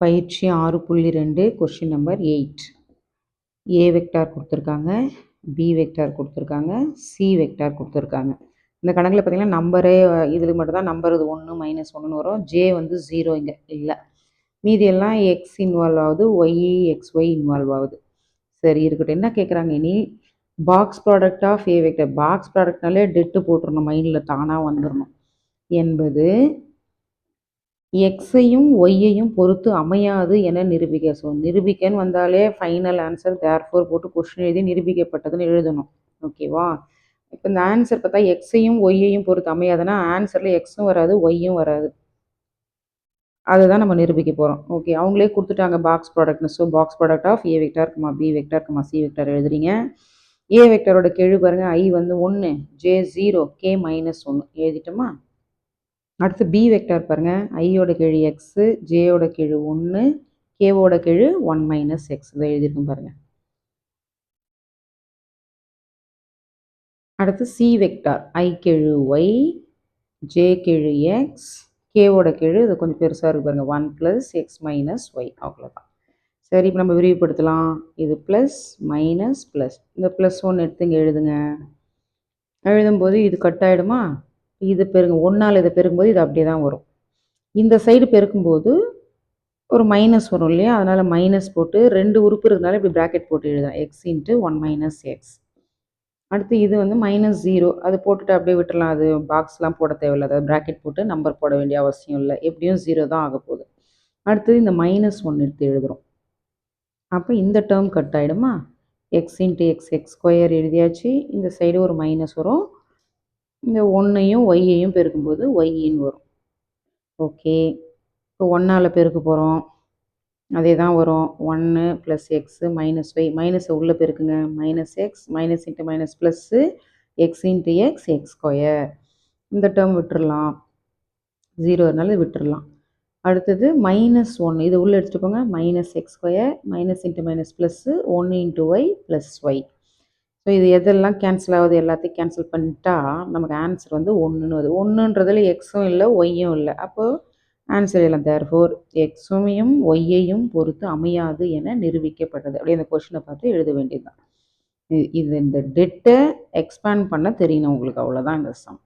பயிற்சி 6.2 question number 8. ஏ vector கொடுத்துருக்காங்க, B vector கொடுத்துருக்காங்க, சி வெக்டார் கொடுத்துருக்காங்க. இந்த கணக்கில் பார்த்தீங்கன்னா நம்பரே இதில் மட்டும் தான் நம்பர் இது 1 -1ன்னு வரும். ஜே வந்து 0 இங்கே இல்லை. மீதி எல்லாம் எக்ஸ் இன்வால்வ் ஆகுது, ஒய் எக்ஸ்ஒய் இன்வால்வ் ஆகுது. சரி இருக்கட்டும். என்ன கேட்குறாங்க இனி, box product of a vector. Box ப்ராடக்ட்னாலே டெட்டு போட்டுருணும், மைண்டில் தானாக வந்துடணும் என்பது எக்ஸையும் ஒய்யையும் பொறுத்து அமையாது என நிரூபிக்க. ஸோ நிரூபிக்கன்னு வந்தாலே ஃபைனல் ஆன்சர் தேர்ஃபோர் போட்டு கொஸ்டின் எழுதி நிரூபிக்கப்பட்டதுன்னு எழுதணும். ஓகேவா? இப்போ இந்த ஆன்சர் பார்த்தா எக்ஸையும் ஒய்யையும் பொறுத்து அமையாதுன்னா ஆன்சரில் எக்ஸும் வராது ஒய்யும் வராது. அதுதான் நம்ம நிரூபிக்க போகிறோம். ஓகே, அவங்களே கொடுத்துட்டாங்க பாக்ஸ் ப்ராடக்ட்னு. So box product of a vector comma b vector comma c vector எழுதுறீங்க. ஏ வெக்டாரோட கெழு பாருங்கள், ஐ வந்து 1, ஜே 0, கே -1 எழுதிட்டோமா? அடுத்து பி வெக்டார் பாருங்கள், ஐயோட கெழு எக்ஸு, ஜேயோட கெழு 1, கேவோட கெழு 1 - எக்ஸ். இதை எழுதியிருக்கும் பாருங்கள். அடுத்து சி வெக்டார், ஐ கெழு ஒய், ஜே கெழு எக்ஸ், கேவோட கெழு இது கொஞ்சம் பெருசாக இருக்கு பாருங்கள், 1 + x - ஒய். அவ்வளோதான். சரி, இப்போ நம்ம விரிவுபடுத்தலாம். இது ப்ளஸ் மைனஸ் ப்ளஸ், இந்த +1 எடுத்து இங்கே எழுதுங்க. எழுதும்போது இது கட் ஆகிடுமா? இது பெருங்க 1ஆல் இதை பெருக்கும்போது இது அப்படியே தான் வரும். இந்த சைடு பெருக்கும்போது ஒரு மைனஸ் வரும் இல்லையா? அதனால் மைனஸ் போட்டு 2 உறுப்பு இருக்கிறதுனால இப்படி ப்ராக்கெட் போட்டு எழுதுறேன், x × 1 - எக்ஸ். அடுத்து இது வந்து -0, அது போட்டுட்டு அப்படியே விட்டுறலாம். அது பாக்ஸ்லாம் போட தேவையில்லை, அதாவது ப்ராக்கெட் போட்டு நம்பர் போட வேண்டிய அவசியம் இல்லை, எப்படியும் 0 தான் ஆக போகுது. அடுத்து இந்த -1 எடுத்து எழுதுகிறோம். அப்போ இந்த term cut ஆகிடுமா? x × x, x² எழுதியாச்சு. இந்த சைடு ஒரு மைனஸ் வரும், இந்த 1ஐயும் ஒய்யையும் பெருக்கும்போது ஒய்ன்னு வரும். ஓகே, இப்போ 1ஆல் பெருக்க போகிறோம், அதே தான் வரும். 1 + x - ஒய், மைனஸை உள்ளே பெருக்குங்க, -x -× plus x × x, x². இந்த டேர்ம் விட்டுறலாம், 0 இருந்தாலும் விட்டுறலாம். அடுத்தது -1, இது உள்ளே எடுத்துகிட்டு போங்க, -x², - × plus 1 × y + Y. So இது எதெல்லாம் கேன்சல் ஆகுது, எல்லாத்தையும் கேன்சல் பண்ணிட்டா நமக்கு ஆன்சர் வந்து 1ன்னு வருது. 1ன்றதுல எக்ஸும் இல்லை ஒய்யும் இல்லை. அப்போது ஆன்சர் எல்லாம் தேர்ஃபோர் எக்ஸையும் ஒய்யையும் பொறுத்து அமையாது என நிரூபிக்கப்பட்டது. அப்படியே இந்த கொஸ்டினை பார்த்து எழுத வேண்டியது தான். இது இந்த டெட்டை எக்ஸ்பேண்ட் பண்ண தெரியணும் உங்களுக்கு, அவ்வளோதான் இந்த சம்.